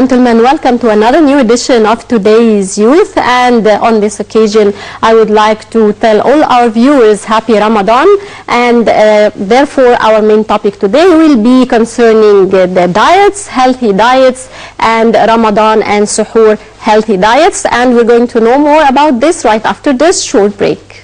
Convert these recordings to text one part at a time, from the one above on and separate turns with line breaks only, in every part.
gentlemen, welcome to another new edition of Today's Youth. And on this occasion, I would like to tell all our viewers happy Ramadan. And therefore, our main topic today will be concerning the diets, healthy diets, and Ramadan and Suhoor healthy diets. And we're going to know more about this right after this short break.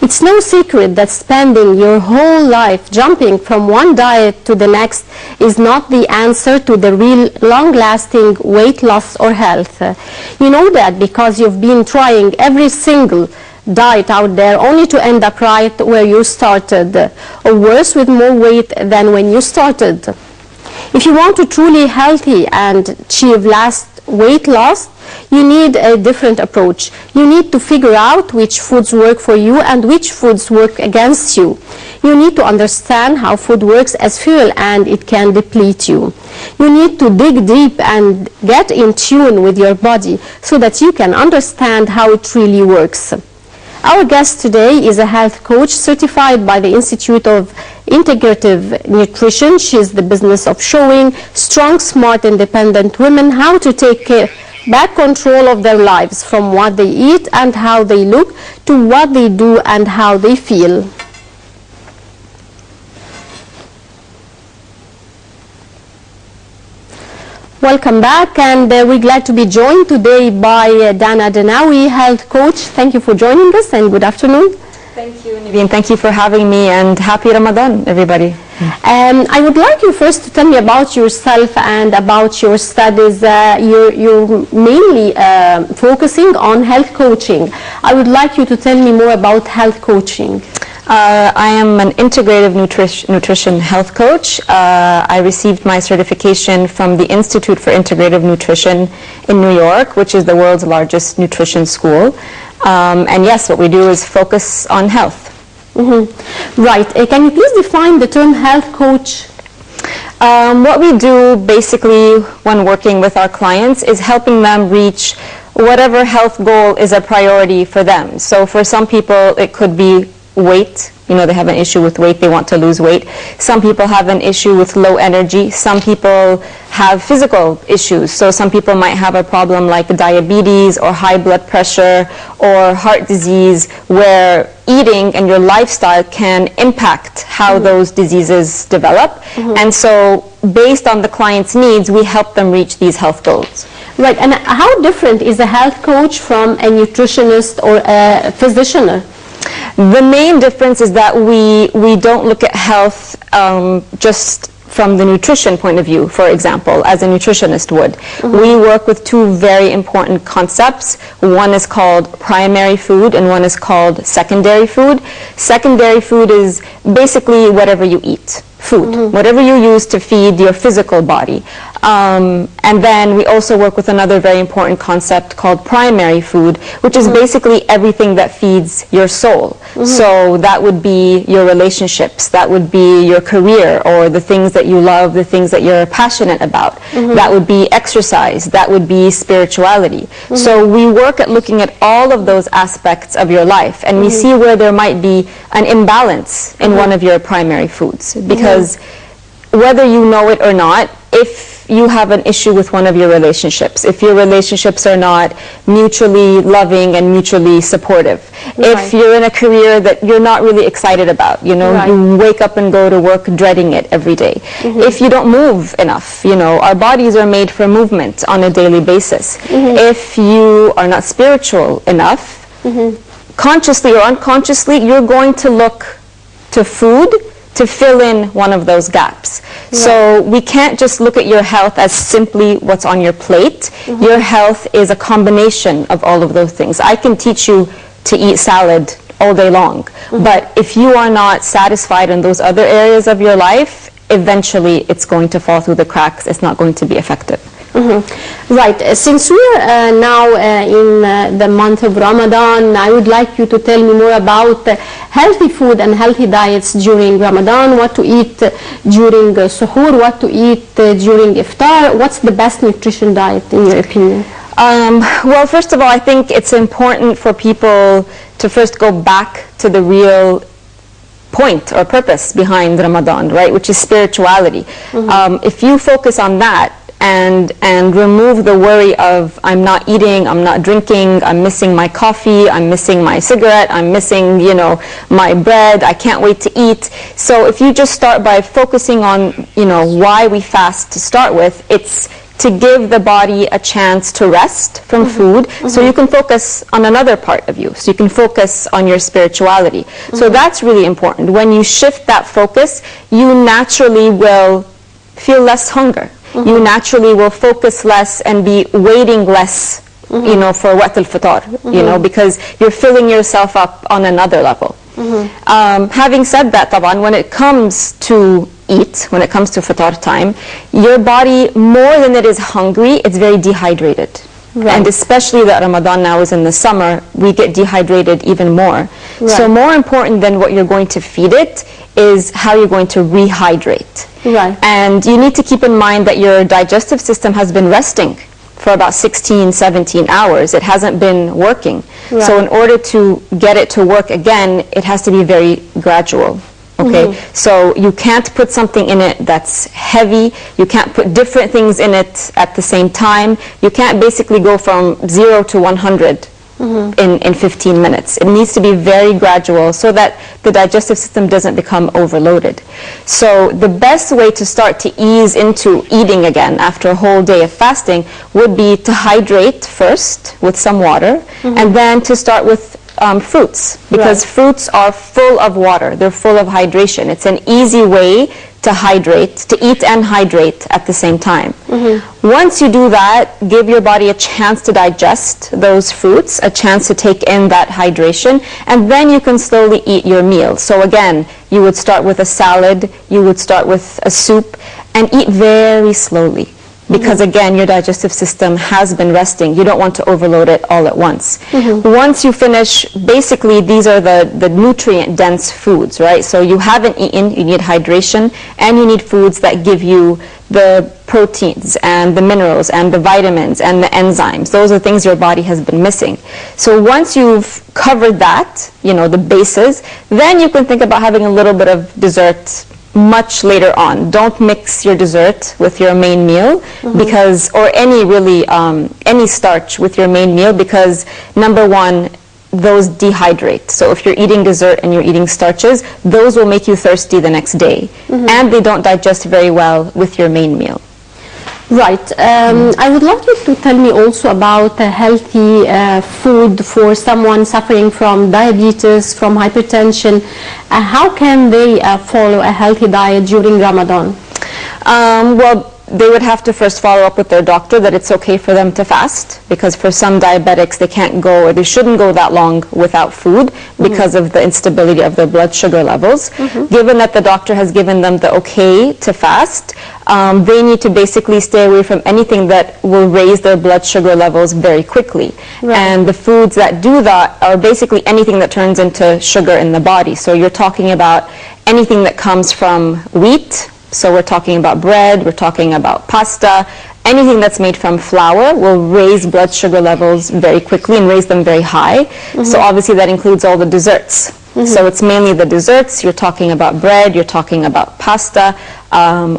It's no secret that spending your whole life jumping from one diet to the next is not the answer to the real long-lasting weight loss or health. You know that because you've been trying every single diet out there only to end up right where you started, or worse, with more weight than when you started. If you want to truly healthy and achieve last weight loss, you need a different approach. You need to figure out which foods work for you and which foods work against you. You need to understand how food works as fuel and it can deplete you. You need to dig deep and get in tune with your body so that you can understand how it really works. Our guest today is a health coach certified by the Institute of Integrative Nutrition. She's the business of showing strong, smart, independent women how to take back control of their lives, from what they eat and how they look to what they do and how they feel. Welcome back, and we're glad to be joined today by Dana Denawi, health coach. Thank you for joining us and good afternoon.
Thank you, Naveen. Thank you for having me, and happy Ramadan, everybody.
I would like you first to tell me about yourself and about your studies. You're mainly focusing on health coaching. I would like you to tell me more about health coaching.
I am an integrative nutrition health coach. I received my certification from the Institute for Integrative Nutrition in New York, which is the world's largest nutrition school. And yes, what we do is focus on health.
Mm-hmm. Right. Can you please define the term health coach?
What we do basically when working with our clients is helping them reach whatever health goal is a priority for them. So for some people it could be weight. You know, they have an issue with weight, they want to lose weight. Some people have an issue with low energy. Some people have physical issues. So some people might have a problem like diabetes or high blood pressure or heart disease, where eating and your lifestyle can impact how those diseases develop. And so based on the client's needs, we help them reach these health goals.
Right. And how different is a health coach from a nutritionist or a physician?
The main difference is that we don't look at health just from the nutrition point of view, for example, as a nutritionist would. We work with two very important concepts. One is called primary food and one is called secondary food. Secondary food is basically whatever you eat. Food, whatever you use to feed your physical body. And then we also work with another very important concept called primary food, which is basically everything that feeds your soul. So that would be your relationships, that would be your career, or the things that you love, the things that you're passionate about. That would be exercise, that would be spirituality. So we work at looking at all of those aspects of your life, and we see where there might be an imbalance in one of your primary foods. Because whether you know it or not, if you have an issue with one of your relationships, if your relationships are not mutually loving and mutually supportive, if you're in a career that you're not really excited about, you know, you wake up and go to work dreading it every day, if you don't move enough, you know, our bodies are made for movement on a daily basis. If you are not spiritual enough, consciously or unconsciously, you're going to look to food to fill in one of those gaps. So we can't just look at your health as simply what's on your plate. Your health is a combination of all of those things. I can teach you to eat salad all day long, but if you are not satisfied in those other areas of your life, eventually it's going to fall through the cracks. It's not going to be effective.
Right. Since we are now in the month of Ramadan, I would like you to tell me more about healthy food and healthy diets during Ramadan, what to eat during suhoor, what to eat during iftar. What's the best nutrition diet in your opinion?
Well, first of all, I think it's important for people to first go back to the real point or purpose behind Ramadan, right, which is spirituality. If you focus on that, and remove the worry of I'm not eating, I'm not drinking, I'm missing my coffee, I'm missing my cigarette, I'm missing, you know, my bread, I can't wait to eat. So if you just start by focusing on, you know, why we fast to start with, it's to give the body a chance to rest from food, so you can focus on another part of you, so you can focus on your spirituality. So that's really important. When you shift that focus, you naturally will feel less hunger. You naturally will focus less and be waiting less, you know, for waqt al-fitar, you know, because you're filling yourself up on another level. Having said that, taban, when it comes to eat, when it comes to fitar time, your body, more than it is hungry, it's very dehydrated. And especially that Ramadan now is in the summer, we get dehydrated even more. So more important than what you're going to feed it is how you're going to rehydrate. And you need to keep in mind that your digestive system has been resting for about 16, 17 hours. It hasn't been working. So in order to get it to work again, it has to be very gradual. Okay, so you can't put something in it that's heavy. You can't put different things in it at the same time. You can't basically go from 0 to 100 in 15 minutes. It needs to be very gradual so that the digestive system doesn't become overloaded. So the best way to start to ease into eating again after a whole day of fasting would be to hydrate first with some water, and then to start with fruits, because fruits are full of water. They're full of hydration. It's an easy way to hydrate, to eat and hydrate at the same time. Once you do that, give your body a chance to digest those fruits, a chance to take in that hydration, and then you can slowly eat your meal. So again, you would start with a salad, you would start with a soup, and eat very slowly. Because again, your digestive system has been resting. You don't want to overload it all at once. Once you finish, basically these are the nutrient-dense foods, right? So you haven't eaten, you need hydration, and you need foods that give you the proteins and the minerals and the vitamins and the enzymes. Those are things your body has been missing. So once you've covered that, you know, the bases, then you can think about having a little bit of dessert much later on. Don't mix your dessert with your main meal, because, or any really, any starch with your main meal, because number one, those dehydrate. So if you're eating dessert and you're eating starches, those will make you thirsty the next day. And they don't digest very well with your main meal.
Right. I would like you to tell me also about healthy food for someone suffering from diabetes, from hypertension. How can they follow a healthy diet during Ramadan?
Well, they would have to first follow up with their doctor that it's okay for them to fast, because for some diabetics they can't go, or they shouldn't go that long without food because of the instability of their blood sugar levels. Given that the doctor has given them the okay to fast, they need to basically stay away from anything that will raise their blood sugar levels very quickly.
Right.
And the foods that do that are basically anything that turns into sugar in the body. So you're talking about anything that comes from wheat. So we're talking about bread, we're talking about pasta. Anything that's made from flour will raise blood sugar levels very quickly and raise them very high. So obviously that includes all the desserts. So it's mainly the desserts. You're talking about bread, you're talking about pasta,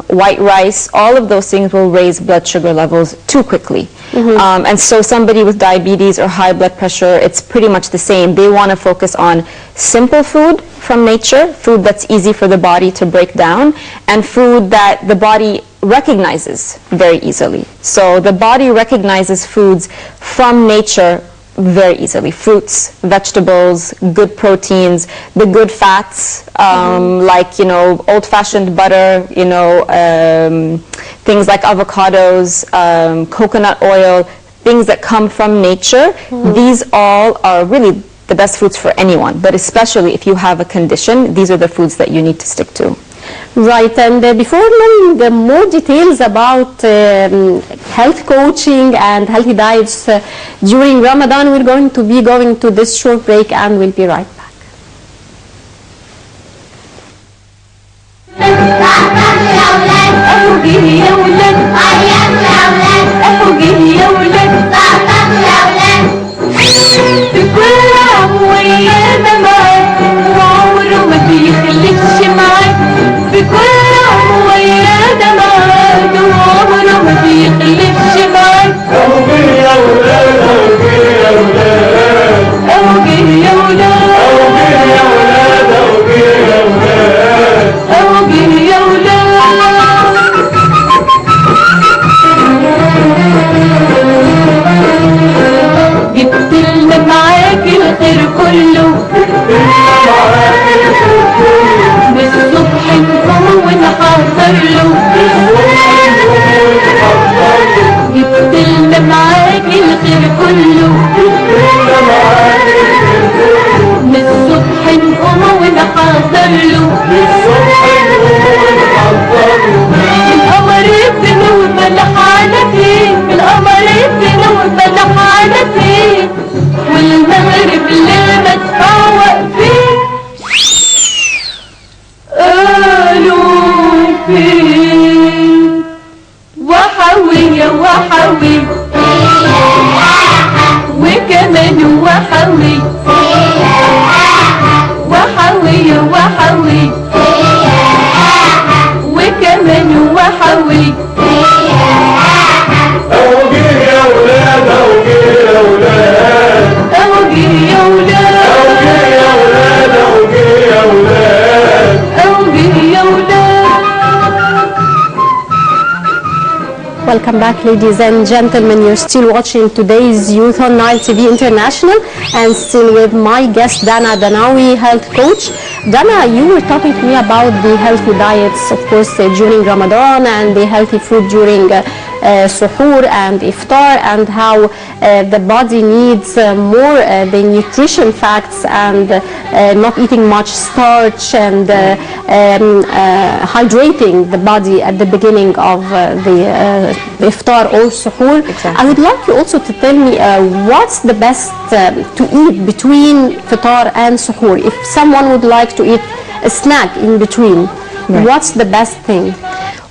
white rice. All of those things will raise blood sugar levels too quickly. And so somebody with diabetes or high blood pressure, it's pretty much the same. They want to focus on simple food from nature, food that's easy for the body to break down, and food that the body recognizes very easily. So the body recognizes foods from nature very easily. Fruits, vegetables, good proteins, the good fats, like, you know, old-fashioned butter, you know, things like avocados, coconut oil, things that come from nature. These all are really the best foods for anyone, but especially if you have a condition, these are the foods that you need to stick to.
Right, and before knowing more details about health coaching and healthy diets during Ramadan, we're going to be going to this short break and we'll be right back. Welcome back, ladies and gentlemen. You're still watching today's Youth on Nile TV International, and still with my guest Dana Danawi, health coach. Dana, you were talking to me about the healthy diets, of course, during Ramadan, and the healthy food during suhoor and iftar, and how the body needs more the nutrition facts, and not eating much starch, and hydrating the body at the beginning of the iftar or suhoor.
Exactly.
I would like you also to tell me what's the best to eat between iftar and suhoor. If someone would like to eat a snack in between, what's the best thing?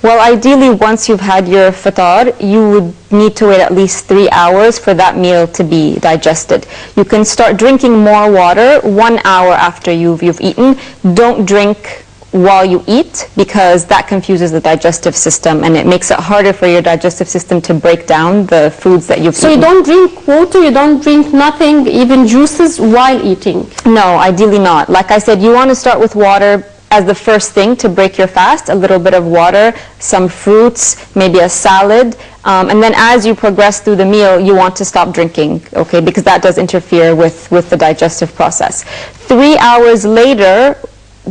Well, ideally, once you've had your fatar, you would need to wait at least 3 hours for that meal to be digested. You can start drinking more water 1 hour after you've eaten. Don't drink while you eat, because that confuses the digestive system and it makes it harder for your digestive system to break down the foods that you've eaten.
So you don't drink water, you don't drink nothing, even juices, while eating?
No, ideally not. Like I said, you want to start with water as the first thing to break your fast, a little bit of water, some fruits, maybe a salad, and then as you progress through the meal, you want to stop drinking, okay, because that does interfere with the digestive process. 3 hours later,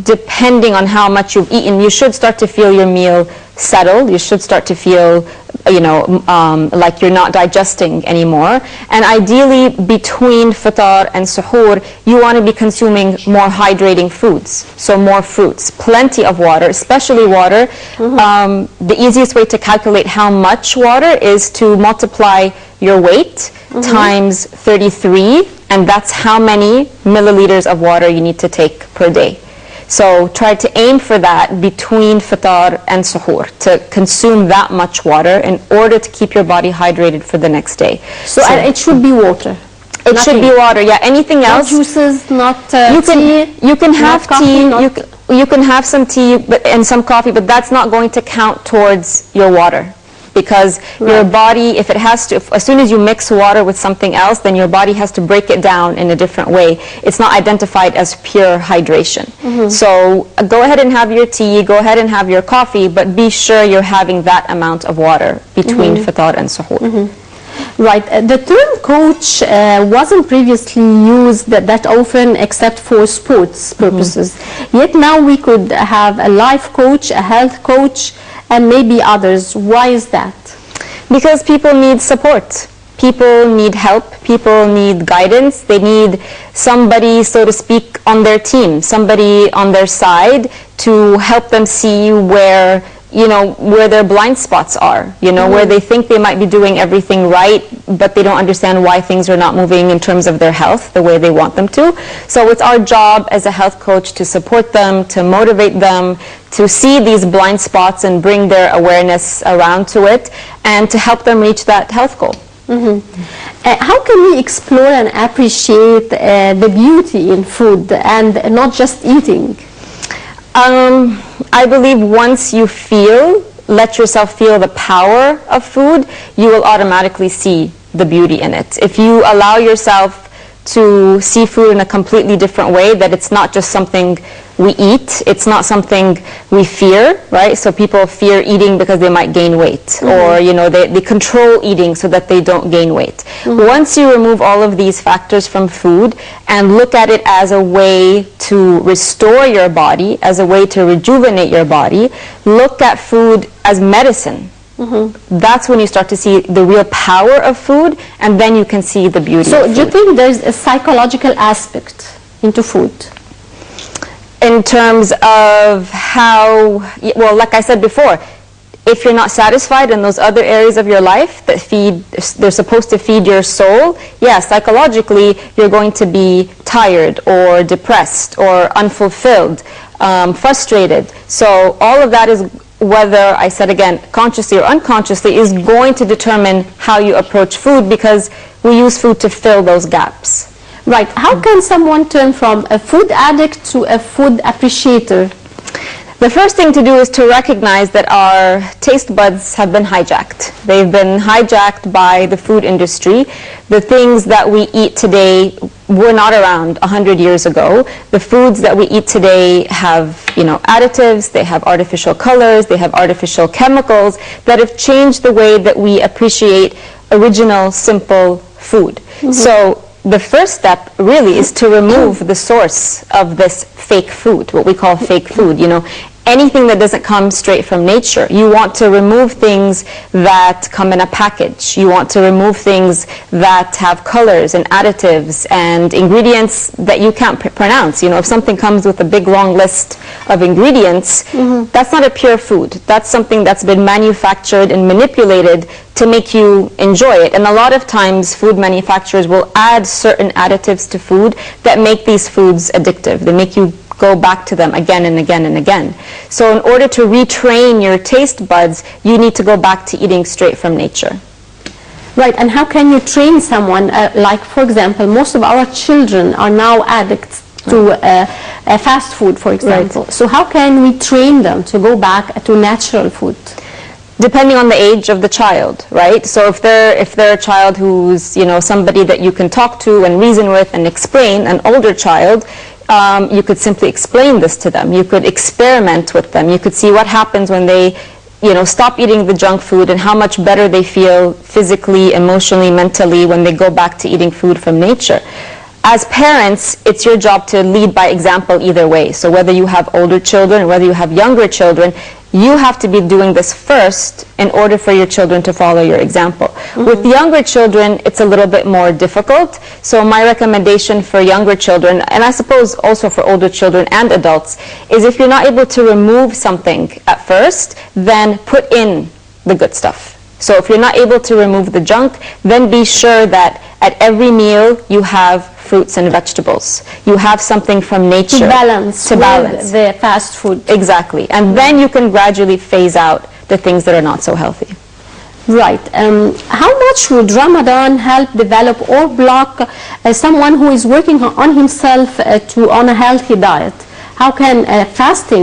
depending on how much you've eaten, you should start to feel your meal settle. You should start to feel, like you're not digesting anymore. And ideally, between Fitr and Suhoor, you want to be consuming more hydrating foods. So more fruits, plenty of water, especially water. The easiest way to calculate how much water is to multiply your weight times 33, and that's how many milliliters of water you need to take per day. So try to aim for that between Fitr and Suhoor, to consume that much water in order to keep your body hydrated for the next day.
So and it should be water.
It should be water, yeah. Anything else?
Not juices, not
tea. You can have tea.
Coffee,
you can have some tea and some coffee, but that's not going to count towards your water. Because your body, if it has to, as soon as you mix water with something else, then your body has to break it down in a different way. It's not identified as pure hydration. So go ahead and have your tea, go ahead and have your coffee, but be sure you're having that amount of water between Fitr and Suhoor.
Right. The term coach wasn't previously used that often except for sports purposes. Yet now we could have a life coach, a health coach, and maybe others. Why is that?
Because people need support. People need help. People need guidance. They need somebody, so to speak, on their team, somebody on their side to help them see where their blind spots are, where they think they might be doing everything right, but they don't understand why things are not moving in terms of their health the way they want them to. So it's our job as a health coach to support them, to motivate them, to see these blind spots and bring their awareness around to it, and to help them reach that health goal.
How can we explore and appreciate the beauty in food and not just eating?
I believe once you let yourself feel the power of food, you will automatically see the beauty in it. If you allow yourself to see food in a completely different way, that it's not just something we eat, it's not something we fear, right? So people fear eating because they might gain weight, or they control eating so that they don't gain weight. Once you remove all of these factors from food and look at it as a way to restore your body, as a way to rejuvenate your body, look at food as medicine. That's when you start to see the real power of food, and then you can see the beauty of food.
So do you think there's a psychological aspect into food?
In terms of how, well, like I said before, if you're not satisfied in those other areas of your life that they're supposed to feed your soul, yeah, psychologically you're going to be tired or depressed or unfulfilled, frustrated. So all of that is, whether, I said again, consciously or unconsciously, is going to determine how you approach food, because we use food to fill those gaps.
Right. How can someone turn from a food addict to a food appreciator?
The first thing to do is to recognize that our taste buds have been hijacked. They've been hijacked by the food industry. The things that we eat today were not around 100 years ago. The foods that we eat today have, additives, they have artificial colors, they have artificial chemicals that have changed the way that we appreciate original, simple food. So the first step really is to remove the source of this fake food, what we call fake food. Anything that doesn't come straight from nature. You want to remove things that come in a package. You want to remove things that have colors and additives and ingredients that you can't pronounce. If something comes with a big long list of ingredients, that's not a pure food. That's something that's been manufactured and manipulated to make you enjoy it. And a lot of times food manufacturers will add certain additives to food that make these foods addictive. They make you go back to them again and again and again. So in order to retrain your taste buds, you need to go back to eating straight from nature.
Right, and how can you train someone, like for example, most of our children are now addicts to fast food, for example. So how can we train them to go back to natural food?
Depending on the age of the child, right? So if they're a child who's, somebody that you can talk to and reason with and explain, an older child, you could simply explain this to them. You could experiment with them. You could see what happens when they, stop eating the junk food, and how much better they feel physically, emotionally, mentally when they go back to eating food from nature. as parents, it's your job to lead by example either way. So whether you have older children, whether you have younger children, you have to be doing this first in order for your children to follow your example. With younger children, it's a little bit more difficult. So my recommendation for younger children, and I suppose also for older children and adults, is if you're not able to remove something at first, then put in the good stuff. So if you're not able to remove the junk, then be sure that at every meal you have fruits and vegetables. You have something from nature.
To balance the fast food.
Exactly. And then you can gradually phase out the things that are not so healthy.
Right. How much would Ramadan help develop or block someone who is working on himself on a healthy diet? How can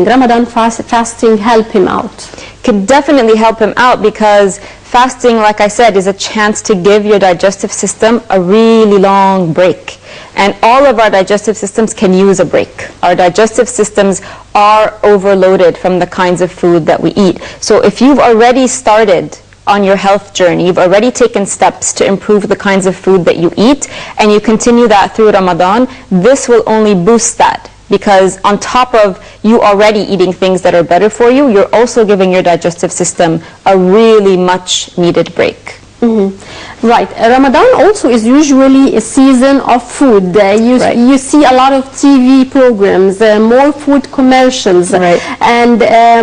Ramadan fasting help him out?
Could definitely help him out, because fasting, like I said, is a chance to give your digestive system a really long break. And all of our digestive systems can use a break. Our digestive systems are overloaded from the kinds of food that we eat. So if you've already started on your health journey, you've already taken steps to improve the kinds of food that you eat, and you continue that through Ramadan, this will only boost that. Because on top of you already eating things that are better for you, you're also giving your digestive system a really much needed break.
Right. Ramadan also is usually a season of food. You see a lot of TV programs, more food commercials, and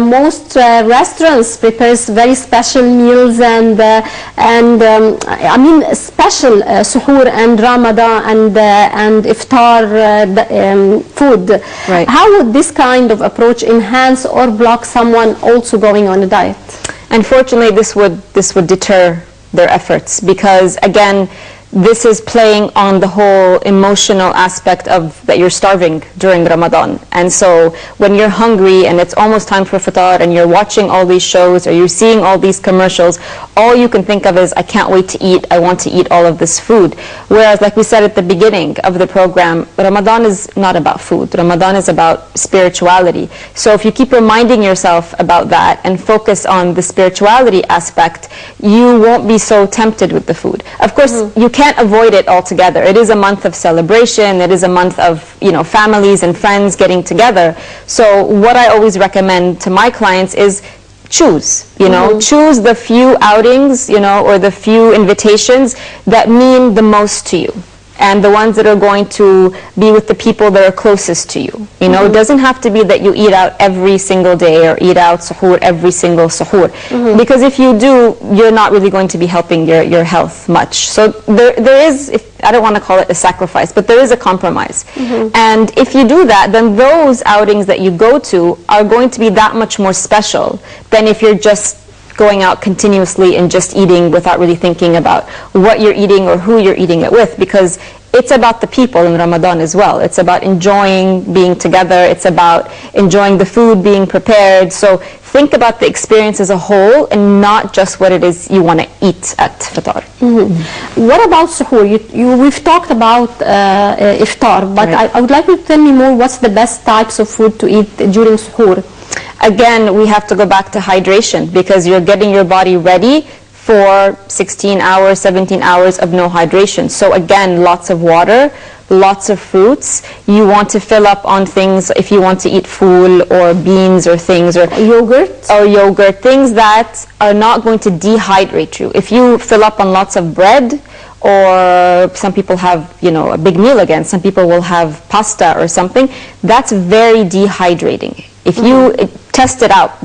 most restaurants prepares very special meals and I mean special suhoor and Ramadan and iftar food.
Right.
How would this kind of approach enhance or block someone also going on a diet?
Unfortunately, this would deter their efforts, because again, this is playing on the whole emotional aspect of that you're starving during Ramadan. And so when you're hungry and it's almost time for iftar and you're watching all these shows or you're seeing all these commercials, all you can think of is, I can't wait to eat, I want to eat all of this food. Whereas, like we said at the beginning of the program, Ramadan is not about food. Ramadan is about spirituality. So if you keep reminding yourself about that and focus on the spirituality aspect, you won't be so tempted with the food. Of course, you can't avoid it altogether. It is a month of celebration. It is a month of, families and friends getting together. So what I always recommend to my clients is choose, choose the few outings, or the few invitations that mean the most to you. And the ones that are going to be with the people that are closest to you. It doesn't have to be that you eat out every single day or eat out suhoor every single suhoor. Because if you do, you're not really going to be helping your health much. So there is, I don't want to call it a sacrifice, but there is a compromise. And if you do that, then those outings that you go to are going to be that much more special than if you're just going out continuously and just eating without really thinking about what you're eating or who you're eating it with, because it's about the people in Ramadan as well. It's about enjoying being together. It's about enjoying the food being prepared. So think about the experience as a whole and not just what it is you want to eat at iftar.
What about suhoor? We've talked about iftar, but I would like you to tell me more, what's the best types of food to eat during suhoor?
Again, we have to go back to hydration, because you're getting your body ready for 16 hours, 17 hours of no hydration. So again, lots of water, lots of fruits. You want to fill up on things, if you want to eat fool or beans or things, or yogurt, things that are not going to dehydrate you. If you fill up on lots of bread, or some people have, a big meal again, some people will have pasta or something, that's very dehydrating. If you test it out,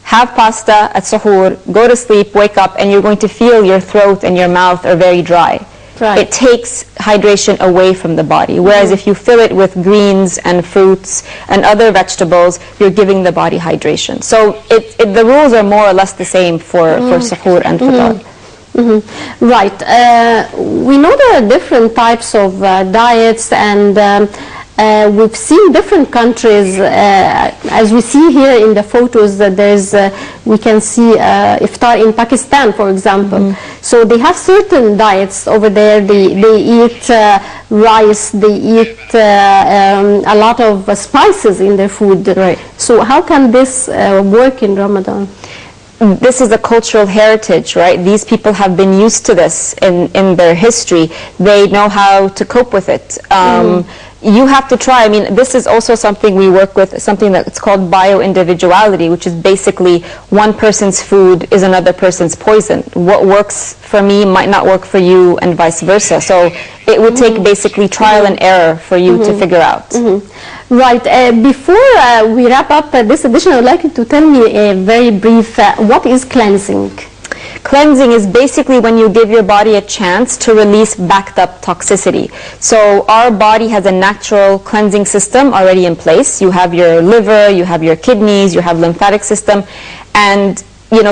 have pasta at suhoor, go to sleep, wake up, and you're going to feel your throat and your mouth are very dry. It takes hydration away from the body. Whereas if you fill it with greens and fruits and other vegetables, you're giving the body hydration. So the rules are more or less the same for suhoor and iftar.
Right. We know there are different types of diets, and we've seen different countries, as we see here in the photos, that we can see iftar in Pakistan, for example. So they have certain diets over there. They eat rice, they eat a lot of spices in their food. So how can this work in Ramadan?
this is a cultural heritage, right? These people have been used to this in their history. They know how to cope with it. You have to try. I mean, this is also something we work with, something that's called bio-individuality, which is basically one person's food is another person's poison. What works for me might not work for you, and vice versa. So it would take basically trial and error for you to figure out.
Right. Before we wrap up this edition, I would like you to tell me a very brief, what is cleansing?
Cleansing is basically when you give your body a chance to release backed up toxicity. So our body has a natural cleansing system already in place. You have your liver, you have your kidneys, you have lymphatic system, and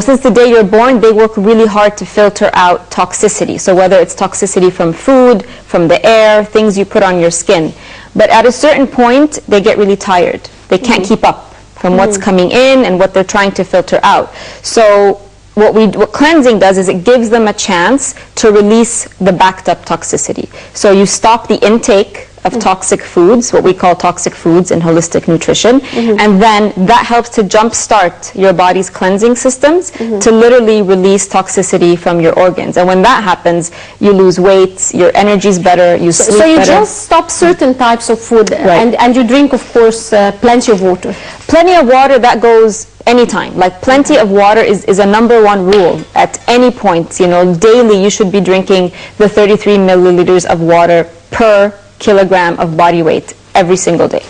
since the day you're born, they work really hard to filter out toxicity. So whether it's toxicity from food, from the air, things you put on your skin. But at a certain point, they get really tired. They can't keep up from what's coming in and what they're trying to filter out. So what cleansing does is it gives them a chance to release the backed up toxicity. So you stop the intake of toxic foods, what we call toxic foods in holistic nutrition, and then that helps to jumpstart your body's cleansing systems to literally release toxicity from your organs. And when that happens, you lose weight, your energy's better, you sleep better.
So you just stop certain types of food,
Right.
and you drink, of course, plenty of water.
Plenty of water, that goes anytime. Like plenty of water is a #1 rule at any point. Daily you should be drinking the 33 milliliters of water per kilogram of body weight every single day.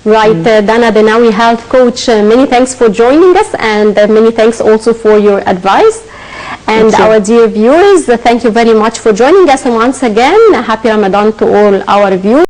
Right, Dana, the Nawi Health Coach, many thanks for joining us, and many thanks also for your advice. And our dear viewers, thank you very much for joining us, and once again, happy Ramadan to all our viewers.